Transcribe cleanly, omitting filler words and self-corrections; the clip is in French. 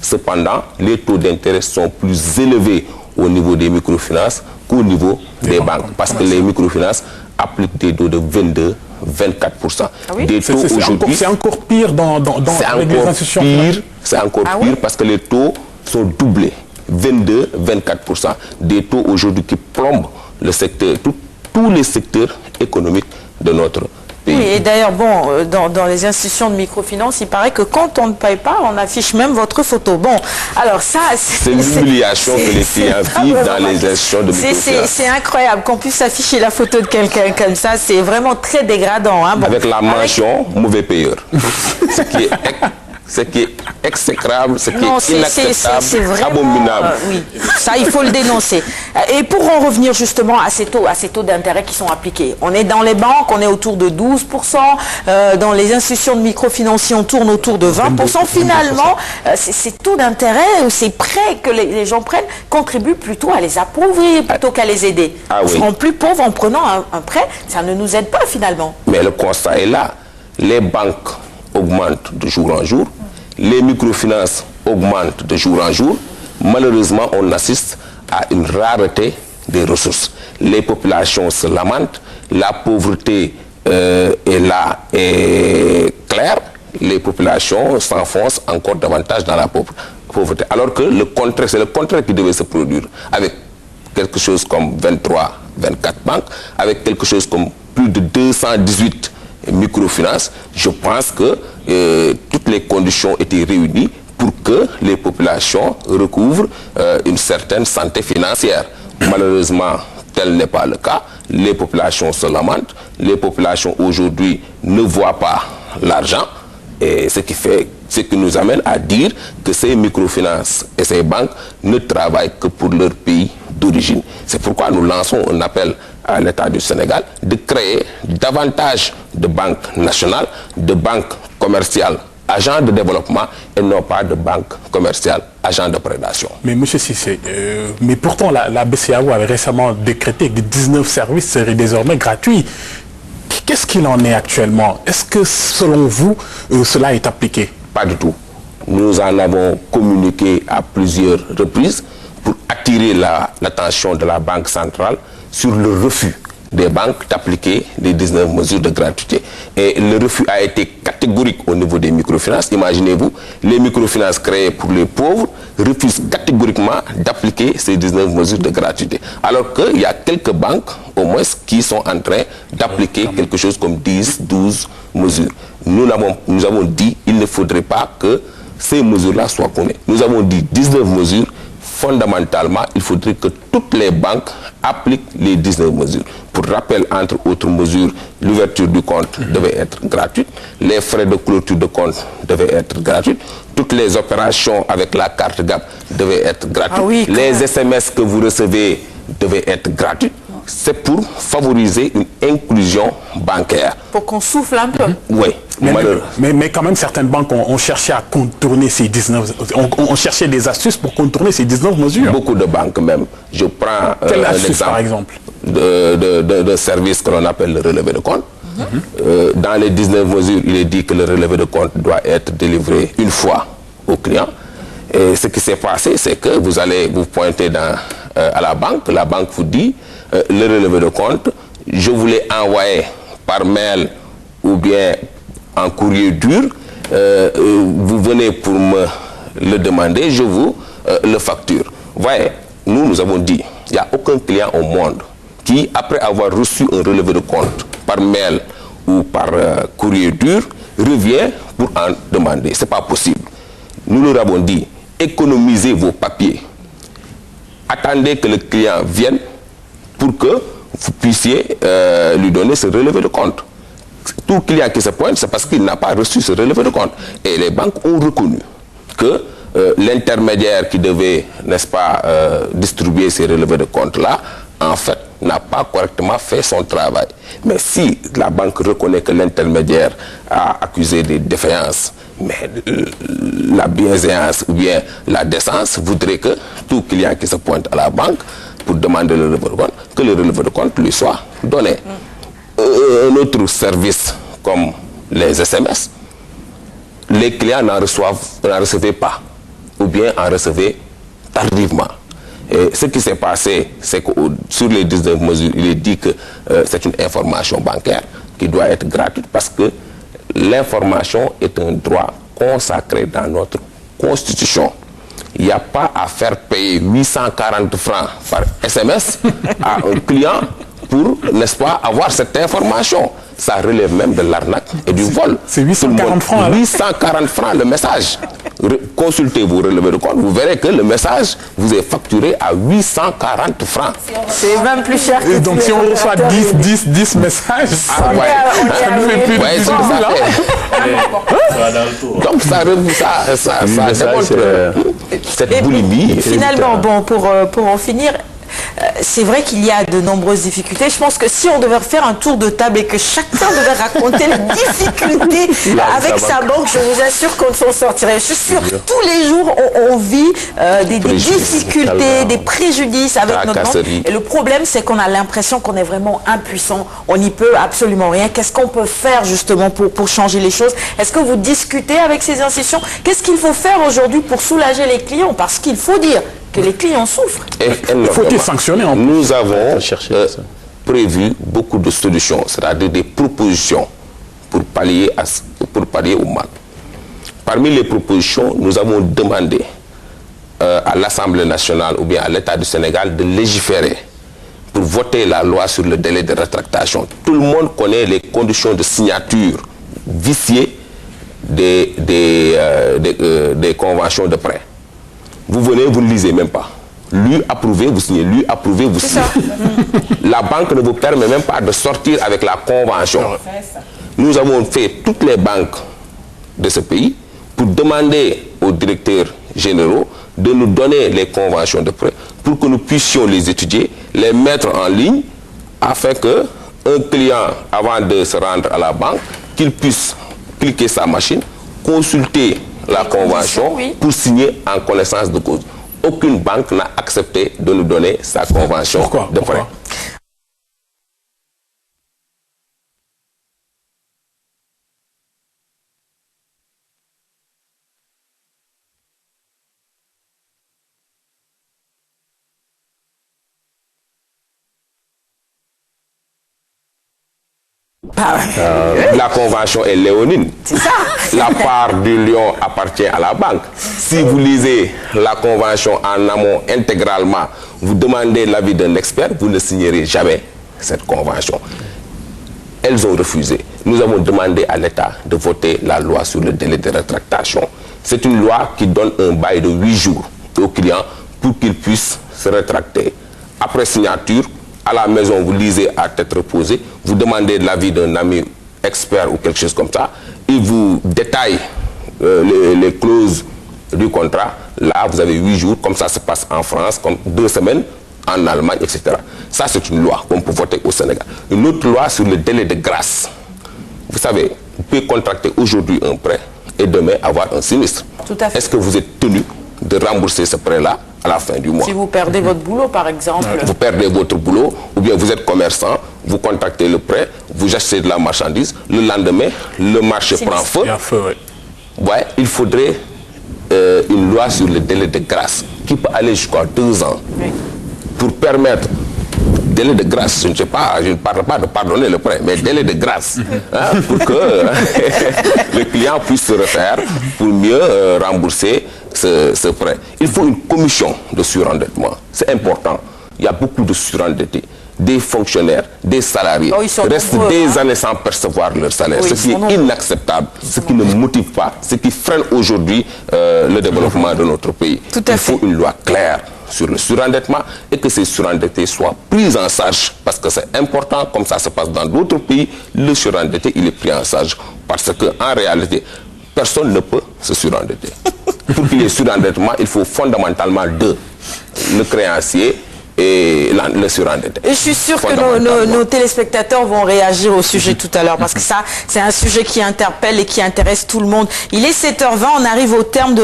Cependant, les taux d'intérêt sont plus élevés au niveau des microfinances qu'au niveau des banques. Parce que les microfinances appliquent des taux de 22, 24%. Ah oui? Des taux aujourd'hui, c'est encore pire avec les institutions. C'est encore pire parce que les taux sont doublés. 22, 24%. Des taux aujourd'hui qui plombent le secteur, tous les secteurs économiques de notre pays. Oui, et d'ailleurs, bon, dans les institutions de microfinance, il paraît que quand on ne paye pas, on affiche même votre photo. Bon, alors ça... C'est l'humiliation que les clients vivent dans les institutions de microfinance. C'est incroyable qu'on puisse afficher la photo de quelqu'un comme ça. C'est vraiment très dégradant. Hein. Bon, avec la mention mauvais payeur. Ce qui est exécrable, ce qui est inacceptable, c'est vraiment, abominable. Oui, ça, il faut le dénoncer. Et pour en revenir justement à ces taux d'intérêt qui sont appliqués, on est dans les banques, on est autour de 12%, dans les institutions de microfinanciers, on tourne autour de 20%. Finalement, ces taux d'intérêt, ces prêts que les gens prennent, contribuent plutôt à les appauvrir plutôt qu'à les aider. Ils seront plus pauvres en prenant un prêt, ça ne nous aide pas finalement. Mais le constat est là. Les banques augmentent de jour en jour, les microfinances augmentent de jour en jour. Malheureusement, on assiste à une rareté des ressources. Les populations se lamentent, la pauvreté est là et claire, les populations s'enfoncent encore davantage dans la pauvreté. Alors que c'est le contraire qui devait se produire, avec quelque chose comme 23, 24 banques, avec quelque chose comme plus de 218 microfinances. Je pense que toutes les conditions étaient réunies pour que les populations recouvrent une certaine santé financière. Malheureusement, tel n'est pas le cas. Les populations se lamentent. Les populations aujourd'hui ne voient pas l'argent. Et ce qui nous amène à dire que ces microfinances et ces banques ne travaillent que pour leur pays d'origine. C'est pourquoi nous lançons un appel à l'État du Sénégal de créer davantage de banques nationales, de banques commerciales, agents de développement et non pas de banques commerciales, agents de prédation. Mais M. Cissé, mais pourtant la BCEAO avait récemment décrété que 19 services seraient désormais gratuits. Qu'est-ce qu'il en est actuellement? Est-ce que selon vous, cela est appliqué? Pas du tout. Nous en avons communiqué à plusieurs reprises pour attirer l'attention de la Banque centrale sur le refus des banques d'appliquer les 19 mesures de gratuité. Et le refus a été catégorique au niveau des microfinances. Imaginez-vous, les microfinances créées pour les pauvres refusent catégoriquement d'appliquer ces 19 mesures de gratuité. Alors qu'il y a quelques banques, au moins, qui sont en train d'appliquer quelque chose comme 10, 12 mesures. Nous avons dit qu'il ne faudrait pas que ces mesures-là soient connues. Nous avons dit 19 mesures. Fondamentalement, il faudrait que toutes les banques appliquent les 19 mesures. Pour rappel, entre autres mesures, l'ouverture du compte devait être gratuite, les frais de clôture de compte devaient être gratuits, toutes les opérations avec la carte GAB devaient être gratuites, les SMS que vous recevez devaient être gratuits. C'est pour favoriser une inclusion bancaire. Pour qu'on souffle un peu. Oui. Mais quand même, certaines banques ont cherché à contourner ces 19... ont cherché des astuces pour contourner ces 19 mesures. Beaucoup de banques même. Je prends un exemple par exemple de service que l'on appelle le relevé de compte. Dans les 19 mesures, il est dit que le relevé de compte doit être délivré une fois au client. Et ce qui s'est passé, c'est que vous allez vous pointer à la banque vous dit le relevé de compte, je vous l'ai envoyé par mail ou bien en courrier dur, vous venez pour me le demander, je vous le facture. Voyez, nous avons dit, il n'y a aucun client au monde qui, après avoir reçu un relevé de compte par mail ou par courrier dur, revient pour en demander. Ce n'est pas possible. Nous leur avons dit, économisez vos papiers. Attendez que le client vienne pour que vous puissiez lui donner ce relevé de compte. Tout client qui se pointe, c'est parce qu'il n'a pas reçu ce relevé de compte. Et les banques ont reconnu que l'intermédiaire qui devait, n'est-ce pas, distribuer ces relevés de compte-là, en fait, n'a pas correctement fait son travail. Mais si la banque reconnaît que l'intermédiaire a accusé des défaillances, mais la bienséance ou bien la décence voudrait que tout client qui se pointe à la banque pour demander le relevé de compte, que le relevé de compte lui soit donné. Un autre service comme les SMS, les clients n'en recevaient pas. Ou ou bien en recevez tardivement. Et ce qui s'est passé, c'est que sur les 19 mesures, il est dit que c'est une information bancaire qui doit être gratuite parce que l'information est un droit consacré dans notre Constitution. Il n'y a pas à faire payer 840 francs par SMS à un client pour, n'est-ce pas, avoir cette information. Ça relève même de l'arnaque et du vol. C'est 840 francs alors. 840 francs le message. Consultez vos relevés de compte, vous verrez que le message vous est facturé à 840 francs. C'est même plus cher que... Et donc si on reçoit 10 messages, ça nous fait plus de 10 000 là. Donc ça démontre cette boulimie. Finalement, bon, pour en finir, c'est vrai qu'il y a de nombreuses difficultés. Je pense que si on devait faire un tour de table et que chacun devait raconter les difficultés avec sa banque, je vous assure qu'on ne s'en sortirait. Je suis sûre, tous les jours, on vit des difficultés, des préjudices avec notre banque. Et le problème, c'est qu'on a l'impression qu'on est vraiment impuissant. On n'y peut absolument rien. Qu'est-ce qu'on peut faire justement pour changer les choses? Est-ce que vous discutez avec ces institutions? Qu'est-ce qu'il faut faire aujourd'hui pour soulager les clients? Parce qu'il faut dire que les clients souffrent. Faut-il sanctionner en plus? Nous avons prévu beaucoup de solutions, c'est-à-dire des propositions pour pallier au mal. Parmi les propositions, nous avons demandé à l'Assemblée nationale ou bien à l'État du Sénégal de légiférer pour voter la loi sur le délai de rétractation. Tout le monde connaît les conditions de signature viciées des conventions de prêt. Vous venez, vous ne lisez même pas. Lui approuvé, vous signez. Lui approuvé, vous signez. La banque ne vous permet même pas de sortir avec la convention. Nous avons fait toutes les banques de ce pays pour demander aux directeurs généraux de nous donner les conventions de prêt pour que nous puissions les étudier, les mettre en ligne afin que un client, avant de se rendre à la banque, qu'il puisse cliquer sa machine, consulter la convention pour signer en connaissance de cause. Aucune banque n'a accepté de nous donner sa convention de prêt. La convention est léonine. C'est ça. La part du lion appartient à la banque. Si vous lisez la convention en amont intégralement, vous demandez l'avis d'un expert, vous ne signerez jamais cette convention. Elles ont refusé. Nous avons demandé à l'État de voter la loi sur le délai de rétractation. C'est une loi qui donne un bail de 8 jours au client pour qu'il puisse se rétracter. Après signature, à la maison, vous lisez à tête reposée, vous demandez l'avis d'un ami expert ou quelque chose comme ça, il vous détaille les clauses du contrat. Là, vous avez 8 jours, comme ça se passe en France, comme 2 semaines en Allemagne, etc. Ça, c'est une loi qu'on peut voter au Sénégal. Une autre loi sur le délai de grâce. Vous savez, vous pouvez contracter aujourd'hui un prêt et demain avoir un sinistre. Tout à fait. Est-ce que vous êtes tenu de rembourser ce prêt-là à la fin du mois? Si vous perdez votre boulot, par exemple. Vous perdez votre boulot, ou bien vous êtes commerçant, vous contractez le prêt, vous achetez de la marchandise, le lendemain, le marché prend feu. Ouais, il faudrait une loi sur le délai de grâce qui peut aller jusqu'à 2 ans pour permettre, délai de grâce, je ne sais pas, je ne parle pas de pardonner le prêt, mais délai de grâce, hein, pour que le client puisse se refaire pour mieux rembourser ce prêt. Il faut une commission de surendettement. C'est important. Il y a beaucoup de surendettés, des fonctionnaires, des salariés, restent des années sans percevoir leur salaire, ce qui est inacceptable, ce qui ne motive pas, ce qui freine aujourd'hui le développement de notre pays. Il faut une loi claire sur le surendettement et que ces surendettés soient pris en charge, parce que c'est important, comme ça se passe dans d'autres pays, le surendetté, il est pris en charge, parce qu'en réalité, personne ne peut se surendetter. Pour qu'il y ait surendettement, il faut fondamentalement deux, le créancier et le surendetté. Et je suis sûre que nos téléspectateurs vont réagir au sujet tout à l'heure, parce que ça, c'est un sujet qui interpelle et qui intéresse tout le monde. Il est 7h20, on arrive au terme de